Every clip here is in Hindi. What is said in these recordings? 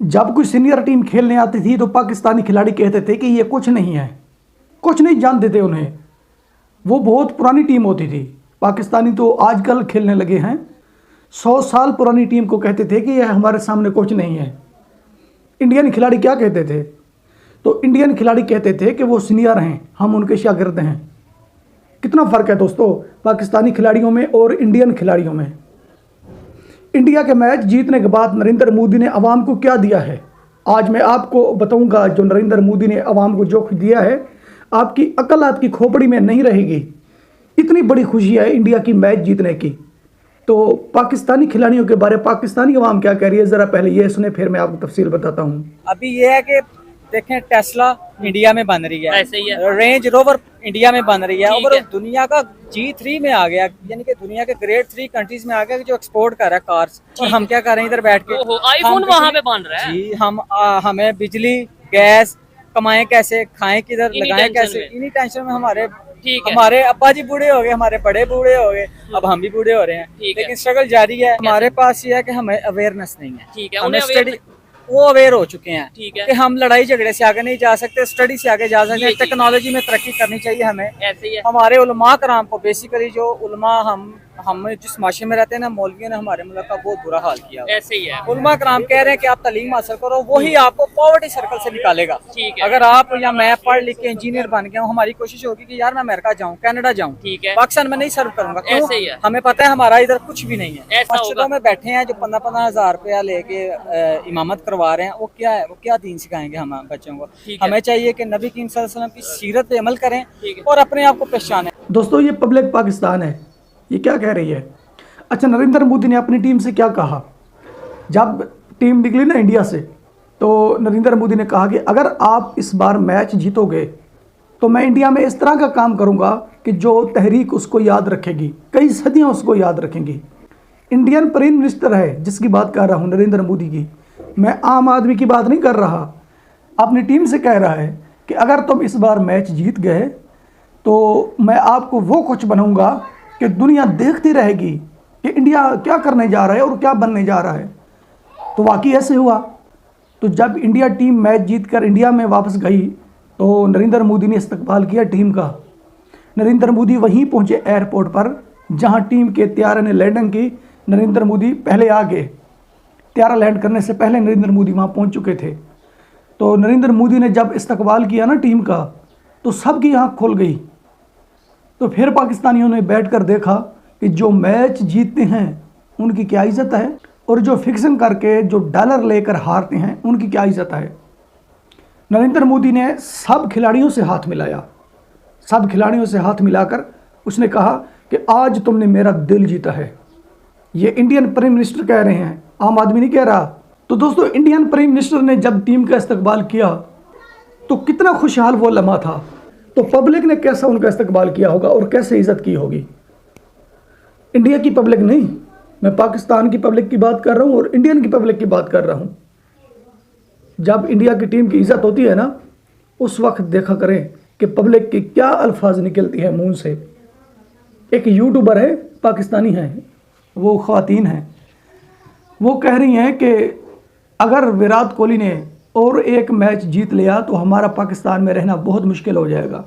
जब कोई सीनियर टीम खेलने आती थी तो पाकिस्तानी खिलाड़ी कहते थे कि ये कुछ नहीं है, कुछ नहीं जानते थे उन्हें। वो बहुत पुरानी टीम होती थी। पाकिस्तानी तो आजकल खेलने लगे हैं, 100 साल पुरानी टीम को कहते थे कि ये हमारे सामने कुछ नहीं है। इंडियन खिलाड़ी क्या कहते थे? तो इंडियन खिलाड़ी कहते थे कि वो सीनियर हैं, हम उनके शागिर्द हैं। कितना फ़र्क है दोस्तों पाकिस्तानी खिलाड़ियों में और इंडियन खिलाड़ियों में। इंडिया के मैच जीतने के बाद नरेंद्र मोदी ने अवाम को क्या दिया है, आज मैं आपको बताऊंगा। जो नरेंद्र मोदी ने अवाम को जो कुछ दिया है, आपकी अकल आपकी खोपड़ी में नहीं रहेगी। इतनी बड़ी खुशी है इंडिया की मैच जीतने की। तो पाकिस्तानी खिलाड़ियों के बारे में पाकिस्तानी अवाम क्या कह रही है, ज़रा पहले ये सुने, फिर मैं आपको तफसील बताता हूँ। अभी ये है कि देखें, टेस्ला इंडिया में बन रही है, ऐसे ही है। रेंज रोवर इंडिया में बन रही है और दुनिया का G3 में आ गया, यानी कि दुनिया के ग्रेट 3 कंट्रीज में आ गया जो एक्सपोर्ट कर रहा है कार्स। और हम क्या कर रहे हैं इधर बैठ के, आईफोन वहाँ पे बन रहा है जी। हमें बिजली गैस कमाएं कैसे, खाएं किधर, लगाएं कैसे, इन्हीं टेंशन में हमारे अब्बा जी बूढ़े हो गए, हमारे बड़े बूढ़े हो गए, अब हम भी बूढ़े हो रहे हैं। लेकिन स्ट्रगल जारी है। हमारे पास ये है कि हमें अवेयरनेस नहीं है, हमें स्टडी, वो अवेयर हो चुके हैं कि हम लड़ाई झगड़े से आगे नहीं जा सकते, स्टडी से आगे जा सकते हैं। टेक्नोलॉजी में तरक्की करनी चाहिए हमें। ऐसे ही है। हमारे उलमा कराम को बेसिकली, जो उलमा हम जिस माशरे में रहते हैं ना, मौलवियों ने हमारे मुल्क का बहुत बुरा हाल किया। ऐसे ही है। उलमा कराम कह रहे हैं कि आप तालीम हासिल करो, वही आपको पॉवर्टी सर्कल से निकालेगा। अगर आप या मैं पढ़ लिख के इंजीनियर बन गया हूँ, हमारी कोशिश होगी कि यार मैं अमेरिका जाऊँ, कनाडा जाऊँ, पाकिस्तान में नहीं सर्व करूंगा। ऐसे ही है। हमें पता है हमें इधर कुछ भी नहीं है। मस्जिदों में बैठे हैं जो 15-15 हज़ार रुपया लेके इमामत करवा रहे हैं, वो क्या है, वो क्या दीन सिखाएंगे हम बच्चों को। हमें चाहिए कि नबी करीम सल्लल्लाहु अलैहि वसल्लम की सीरत पे अमल करें और अपने आप को पहचानें। दोस्तों ये पब्लिक पाकिस्तान है, ये क्या कह रही है। अच्छा, नरेंद्र मोदी ने अपनी टीम से क्या कहा? जब टीम निकली ना इंडिया से, तो नरेंद्र मोदी ने कहा कि अगर आप इस बार मैच जीतोगे तो मैं इंडिया में इस तरह का काम करूंगा कि जो तहरीक उसको याद रखेगी, कई सदियां उसको याद रखेंगी। इंडियन प्राइम मिनिस्टर है जिसकी बात कर रहा हूं, नरेंद्र मोदी की। मैं आम आदमी की बात नहीं कर रहा। अपनी टीम से कह रहा है कि अगर तुम इस बार मैच जीत गए तो मैं आपको वो कुछ बनाऊंगा कि दुनिया देखती रहेगी कि इंडिया क्या करने जा रहा है और क्या बनने जा रहा है। तो वाकई ऐसे हुआ। तो जब इंडिया टीम मैच जीतकर इंडिया में वापस गई तो नरेंद्र मोदी ने इस्तकबाल किया टीम का। नरेंद्र मोदी वहीं पहुंचे एयरपोर्ट पर जहां टीम के त्यारे ने लैंडिंग की। नरेंद्र मोदी पहले आ गए, त्यारा लैंड करने से पहले नरेंद्र मोदी वहां पहुंच चुके थे। तो नरेंद्र मोदी ने जब इस्तकबाल किया ना टीम का, तो सबकी आँख खुल गई। तो फिर पाकिस्तानियों ने बैठकर देखा कि जो मैच जीतते हैं उनकी क्या इज़्ज़त है और जो फिक्सिंग करके जो डॉलर लेकर हारते हैं उनकी क्या इज़्ज़त है। नरेंद्र मोदी ने सब खिलाड़ियों से हाथ मिलाया, सब खिलाड़ियों से हाथ मिलाकर उसने कहा कि आज तुमने मेरा दिल जीता है। ये इंडियन प्राइम मिनिस्टर कह रहे हैं, आम आदमी नहीं कह रहा। तो दोस्तों इंडियन प्राइम मिनिस्टर ने जब टीम का इस्तकबाल किया तो कितना खुशहाल वो लम्हा था। तो पब्लिक ने कैसा उनका इस्तकबाल किया होगा और कैसे इज़्ज़त की होगी। इंडिया की पब्लिक नहीं, मैं पाकिस्तान की पब्लिक की बात कर रहा हूँ और इंडियन की पब्लिक की बात कर रहा हूँ। जब इंडिया की टीम की इज़्ज़त होती है ना, उस वक्त देखा करें कि पब्लिक की क्या अल्फाज निकलती है मुंह से। एक यूट्यूबर है, पाकिस्तानी है, वो ख़वातीन हैं, वो कह रही हैं कि अगर विराट कोहली ने और एक मैच जीत लिया तो हमारा पाकिस्तान में रहना बहुत मुश्किल हो जाएगा।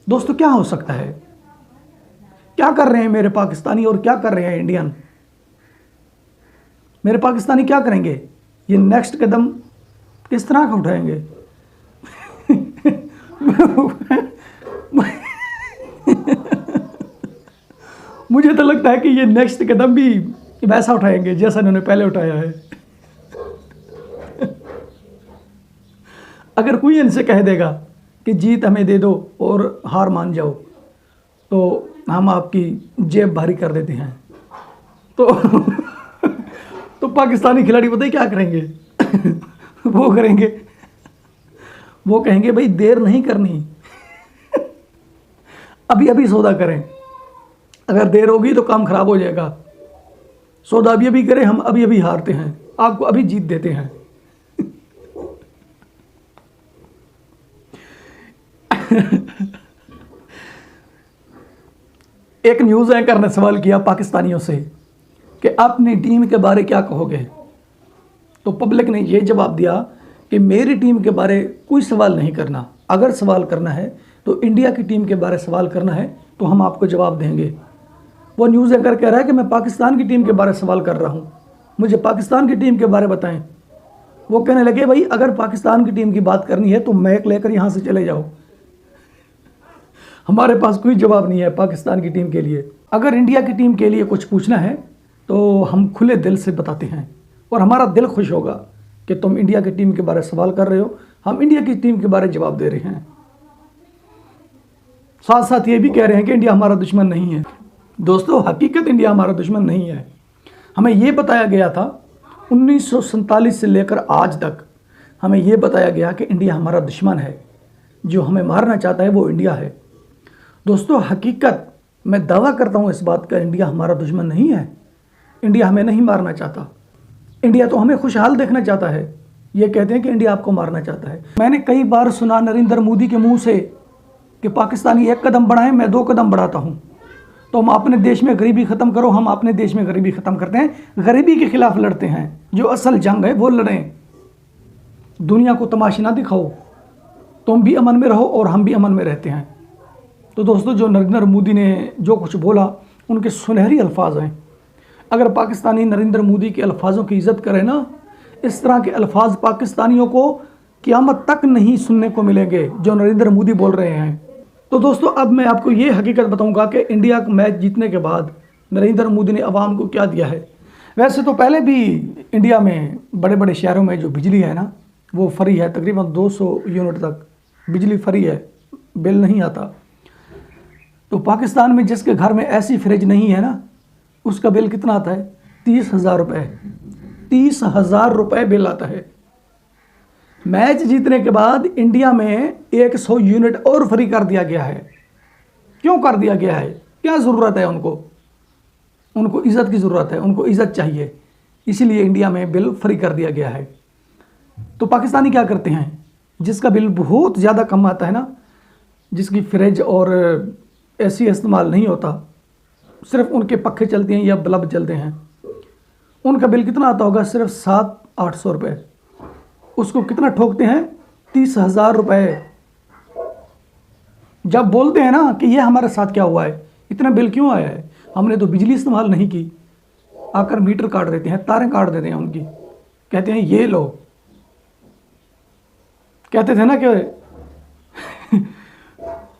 दोस्तों क्या हो सकता है? क्या कर रहे हैं मेरे पाकिस्तानी और क्या कर रहे हैं इंडियन? मेरे पाकिस्तानी क्या करेंगे? ये नेक्स्ट कदम किस तरह का उठाएंगे? मुझे तो लगता है कि ये नेक्स्ट कदम भी वैसा उठाएंगे जैसा इन्होंने पहले उठाया है। अगर कोई इनसे कह देगा कि जीत हमें दे दो और हार मान जाओ तो हम आपकी जेब भारी कर देते हैं, तो पाकिस्तानी खिलाड़ी पता ही क्या करेंगे? वो कहेंगे भाई देर नहीं करनी, अभी अभी सौदा करें। अगर देर होगी तो काम खराब हो जाएगा। सौदा अभी अभी करें, हम अभी अभी हारते हैं, आपको अभी जीत देते हैं। एक न्यूज़ एंकर ने सवाल किया पाकिस्तानियों से कि अपनी टीम के बारे क्या कहोगे। तो पब्लिक ने ये जवाब दिया कि मेरी टीम के बारे कोई सवाल नहीं करना, अगर सवाल करना है तो इंडिया की टीम के बारे सवाल करना है तो हम आपको जवाब देंगे। वो न्यूज़ एंकर कह रहा है कि मैं पाकिस्तान की टीम के बारे सवाल कर रहा हूँ, मुझे पाकिस्तान की टीम के बारे बताएं। वो कहने लगे भाई अगर पाकिस्तान की टीम की बात करनी है तो मैक लेकर यहाँ से चले जाओ, हमारे पास कोई जवाब नहीं है पाकिस्तान की टीम के लिए। अगर इंडिया की टीम के लिए कुछ पूछना है तो हम खुले दिल से बताते हैं और हमारा दिल खुश होगा कि तुम इंडिया की टीम के बारे सवाल कर रहे हो, हम इंडिया की टीम के बारे जवाब दे रहे हैं। साथ साथ ये भी कह रहे हैं कि इंडिया हमारा दुश्मन नहीं है। दोस्तों हकीकत इंडिया हमारा दुश्मन नहीं है। हमें ये बताया गया था 1947 से लेकर आज तक हमें ये बताया गया कि इंडिया हमारा दुश्मन है, जो हमें मारना चाहता है वो इंडिया है। दोस्तों हकीकत मैं दावा करता हूँ इस बात का, इंडिया हमारा दुश्मन नहीं है, इंडिया हमें नहीं मारना चाहता। इंडिया तो हमें खुशहाल देखना चाहता है। ये कहते हैं कि इंडिया आपको मारना चाहता है। मैंने कई बार सुना नरेंद्र मोदी के मुंह से कि पाकिस्तानी एक कदम बढ़ाएं मैं 2 कदम बढ़ाता हूँ, तो हम अपने देश में गरीबी ख़त्म करो। हम अपने देश में गरीबी ख़त्म करते हैं, गरीबी के खिलाफ लड़ते हैं। जो असल जंग है वो लड़ें, दुनिया को तमाशा ना दिखाओ। तुम भी अमन में रहो और हम भी अमन में रहते हैं। तो दोस्तों जो नरेंद्र मोदी ने जो कुछ बोला उनके सुनहरी अल्फाज हैं। अगर पाकिस्तानी नरेंद्र मोदी के अल्फाजों की इज़्ज़त करें ना, इस तरह के अल्फाज पाकिस्तानियों को क़यामत तक नहीं सुनने को मिलेंगे जो नरेंद्र मोदी बोल रहे हैं। तो दोस्तों अब मैं आपको ये हकीकत बताऊंगा कि इंडिया का मैच जीतने के बाद नरेंद्र मोदी ने अवाम को क्या दिया है। वैसे तो पहले भी इंडिया में बड़े बड़े शहरों में जो बिजली है ना वो फ्री है, तकरीबन 200 यूनिट तक बिजली फ्री है, बिल नहीं आता। तो पाकिस्तान में जिसके घर में ऐसी फ्रिज नहीं है ना उसका बिल कितना आता है? 30,000 रुपये। 30,000 रुपये बिल आता है। मैच जीतने के बाद इंडिया में 100 यूनिट और फ्री कर दिया गया है। क्यों कर दिया गया है? क्या ज़रूरत है उनको इज़्ज़त की ज़रूरत है, उनको इज़्ज़त चाहिए, इसीलिए इंडिया में बिल फ्री कर दिया गया है। तो पाकिस्तानी क्या करते हैं, जिसका बिल बहुत ज़्यादा कम आता है ना, जिसकी फ्रिज और एसी इस्तेमाल नहीं होता, सिर्फ उनके पखे चलते हैं या बल्ब चलते हैं, उनका बिल कितना आता होगा? सिर्फ 700-800 रुपये। उसको कितना ठोकते हैं? 30,000 रुपये। जब बोलते हैं ना कि ये हमारे साथ क्या हुआ है, इतना बिल क्यों आया है, हमने तो बिजली इस्तेमाल नहीं की, आकर मीटर काट देते हैं, तारें काट देते हैं उनकी, कहते हैं ये लो। कहते थे ना कि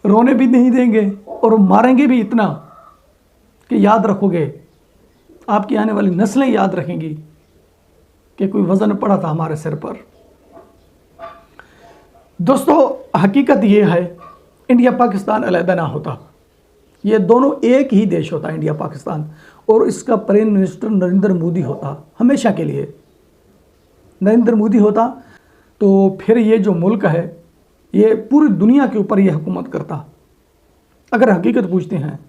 रोने भी नहीं देंगे और मारेंगे भी इतना कि याद रखोगे, आपकी आने वाली नस्लें याद रखेंगी कि कोई वज़न पड़ा था हमारे सिर पर। दोस्तों हकीकत ये है, इंडिया पाकिस्तान अलहदा ना होता, ये दोनों एक ही देश होता इंडिया पाकिस्तान, और इसका प्राइम मिनिस्टर नरेंद्र मोदी होता हमेशा के लिए। नरेंद्र मोदी होता तो फिर ये जो मुल्क है ये पूरी दुनिया के ऊपर ये हुकूमत करता। अगर हकीकत पूछते हैं,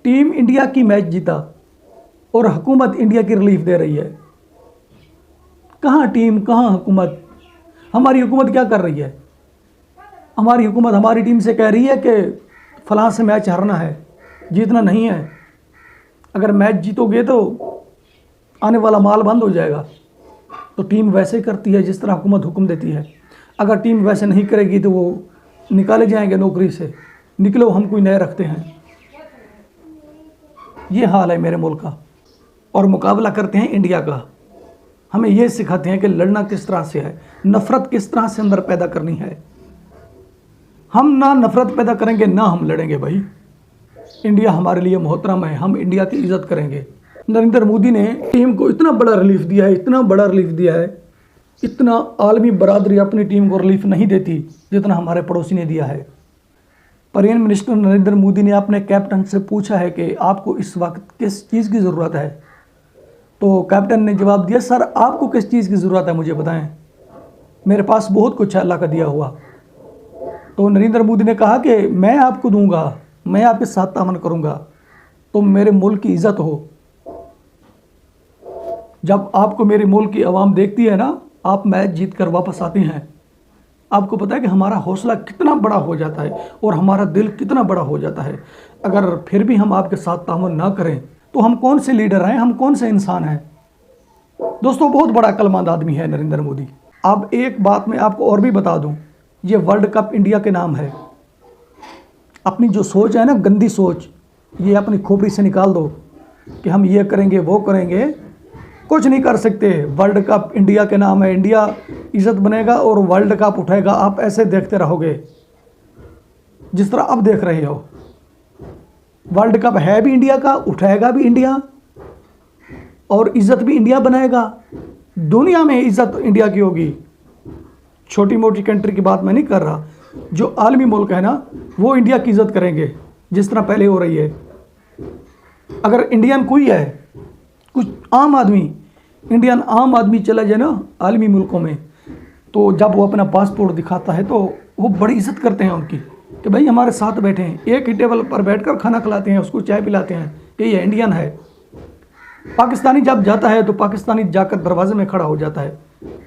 टीम इंडिया की मैच जीता और हुकूमत इंडिया की रिलीफ दे रही है, कहाँ टीम कहाँ हुकूमत? हमारी हुकूमत क्या कर रही है? हमारी हुकूमत हमारी टीम से कह रही है कि फ़लाँ से मैच हारना है, जीतना नहीं है, अगर मैच जीतोगे तो आने वाला माल बंद हो जाएगा। तो टीम वैसे करती है जिस तरह हुकूमत हुक्म देती है। अगर टीम वैसे नहीं करेगी तो वो निकाले जाएंगे नौकरी से, निकलो हम कोई नए रखते हैं। ये हाल है मेरे मुल्क का, और मुकाबला करते हैं इंडिया का। हमें ये सिखाते हैं कि लड़ना किस तरह से है, नफ़रत किस तरह से अंदर पैदा करनी है। हम ना नफ़रत पैदा करेंगे ना हम लड़ेंगे भाई। इंडिया हमारे लिए मोहतरम है, हम इंडिया की इज़्ज़त करेंगे। नरेंद्र मोदी ने टीम को इतना बड़ा रिलीफ दिया है, इतना बड़ा रिलीफ दिया है, इतना आलमी बरादरी अपनी टीम को रिलीफ नहीं देती जितना हमारे पड़ोसी ने दिया है। प्राइम मिनिस्टर नरेंद्र मोदी ने अपने कैप्टन से पूछा है कि आपको इस वक्त किस चीज़ की ज़रूरत है, तो कैप्टन ने जवाब दिया, सर आपको किस चीज़ की ज़रूरत है मुझे बताएं, मेरे पास बहुत कुछ है अल्लाह का दिया हुआ। तो नरेंद्र मोदी ने कहा कि मैं आपको दूंगा, मैं आपके साथ तामन करूंगा, तुम मेरे मुल्क की इज़्ज़त हो। जब आपको मेरे मुल्क की आवाम देखती है ना, आप मैच जीत कर वापस आते हैं, आपको पता है कि हमारा हौसला कितना बड़ा हो जाता है और हमारा दिल कितना बड़ा हो जाता है। अगर फिर भी हम आपके साथ तामन ना करें तो हम कौन से लीडर हैं, हम कौन से इंसान हैं। दोस्तों बहुत बड़ा अक्लमंद आदमी है नरेंद्र मोदी। अब एक बात मैं आपको और भी बता दूं, ये वर्ल्ड कप इंडिया के नाम है। अपनी जो सोच है ना, गंदी सोच, ये अपनी खोपड़ी से निकाल दो कि हम ये करेंगे वो करेंगे। कुछ नहीं कर सकते। वर्ल्ड कप इंडिया के नाम है, इंडिया इज्जत बनेगा और वर्ल्ड कप उठाएगा। आप ऐसे देखते रहोगे जिस तरह अब देख रहे हो। वर्ल्ड कप है भी इंडिया का, उठाएगा भी इंडिया और इज्जत भी इंडिया बनाएगा। दुनिया में इज्जत इंडिया की होगी। छोटी मोटी कंट्री की बात मैं नहीं कर रहा, जो आलमी मुल्क है ना, वो इंडिया की इज्जत करेंगे जिस तरह पहले हो रही है। अगर इंडियन कोई है, कुछ आम आदमी, इंडियन आम आदमी चला जाए ना आलमी मुल्कों में, तो जब वो अपना पासपोर्ट दिखाता है तो वो बड़ी इज्जत करते हैं उनकी कि भाई हमारे साथ बैठे हैं, एक ही टेबल पर बैठकर खाना खिलाते हैं, उसको चाय पिलाते हैं, ये इंडियन है। पाकिस्तानी जब जाता है तो पाकिस्तानी जाकर दरवाजे में खड़ा हो जाता है।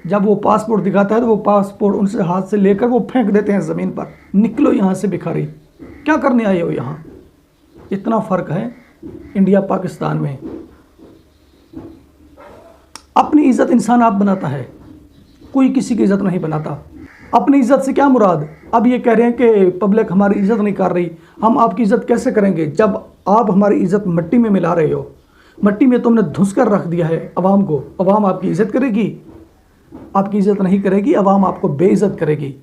जब वो पासपोर्ट दिखाता है तो वो पासपोर्ट उनसे हाथ से लेकर वो फेंक देते हैं ज़मीन पर। निकलो यहाँ से भिखारी, क्या करने आए हो यहाँ। इतना फ़र्क है इंडिया पाकिस्तान में। अपनी इज्जत इंसान आप बनाता है, कोई किसी की इज्जत नहीं बनाता। अपनी इज्जत से क्या मुराद। अब ये कह रहे हैं कि पब्लिक हमारी इज्जत नहीं कर रही, हम आपकी इज्जत कैसे करेंगे जब आप हमारी इज्जत मिट्टी में मिला रहे हो। मिट्टी में तुमने धुस कर रख दिया है अवाम को। अवाम आपकी इज्जत करेगी? आपकी इज्जत नहीं करेगी, अवाम आपको बेइज्जत करेगी।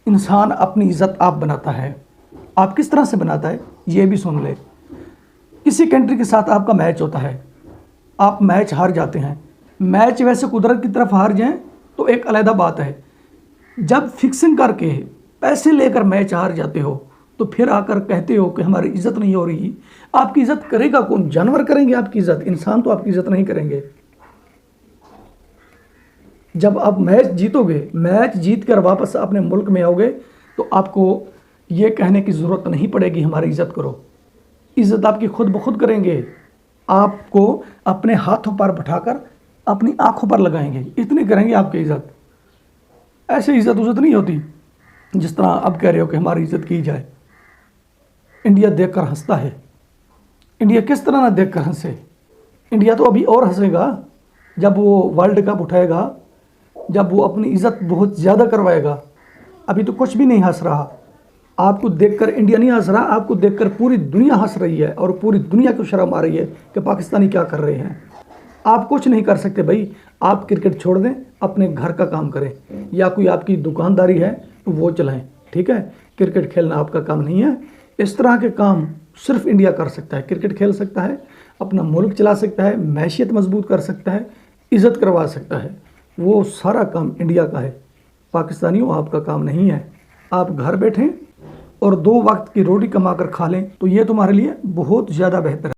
इंसान अपनी इज्जत आप बनाता है। आप किस तरह से बनाता है ये भी सुन ले। किसी कंट्री के साथ आपका मैच होता है, आप मैच हार जाते हैं। मैच वैसे कुदरत की तरफ हार जाएं तो एक अलग बात है। जब फिक्सिंग करके पैसे लेकर मैच हार जाते हो तो फिर आकर कहते हो कि हमारी इज्जत नहीं हो रही। आपकी इज्जत करेगा कौन? जानवर करेंगे आपकी इज्जत, इंसान तो आपकी इज्जत नहीं करेंगे। जब आप मैच जीतोगे, मैच जीत कर वापस अपने मुल्क में आओगे तो आपको ये कहने की ज़रूरत नहीं पड़ेगी हमारी इज्जत करो। इज्जत आपकी खुद ब खुद करेंगे। आपको अपने हाथों पर बैठाकर अपनी आंखों पर लगाएंगे, इतनी करेंगे आपकी इज्जत। ऐसे इज्जत उज्जत नहीं होती जिस तरह अब कह रहे हो कि हमारी इज्जत की जाए। इंडिया देखकर हंसता है। इंडिया किस तरह ना देखकर हंसे। इंडिया तो अभी और हंसेगा जब वो वर्ल्ड कप उठाएगा, जब वो अपनी इज्जत बहुत ज़्यादा करवाएगा। अभी तो कुछ भी नहीं हंस रहा। आपको देखकर इंडिया नहीं हंस रहा, आपको देखकर पूरी दुनिया हंस रही है और पूरी दुनिया को शर्म आ रही है कि पाकिस्तानी क्या कर रहे हैं। आप कुछ नहीं कर सकते भाई। आप क्रिकेट छोड़ दें, अपने घर का काम करें, या कोई आपकी दुकानदारी है तो वो चलाएं, ठीक है। क्रिकेट खेलना आपका काम नहीं है। इस तरह के काम सिर्फ इंडिया कर सकता है। क्रिकेट खेल सकता है, अपना मुल्क चला सकता है, मैशियत मजबूत कर सकता है, इज़्ज़त करवा सकता है। वो सारा काम इंडिया का है। पाकिस्तानियों, आपका काम नहीं है। आप घर बैठें और 2 वक्त की रोटी कमा कर खा लें तो ये तुम्हारे लिए बहुत ज़्यादा बेहतर है।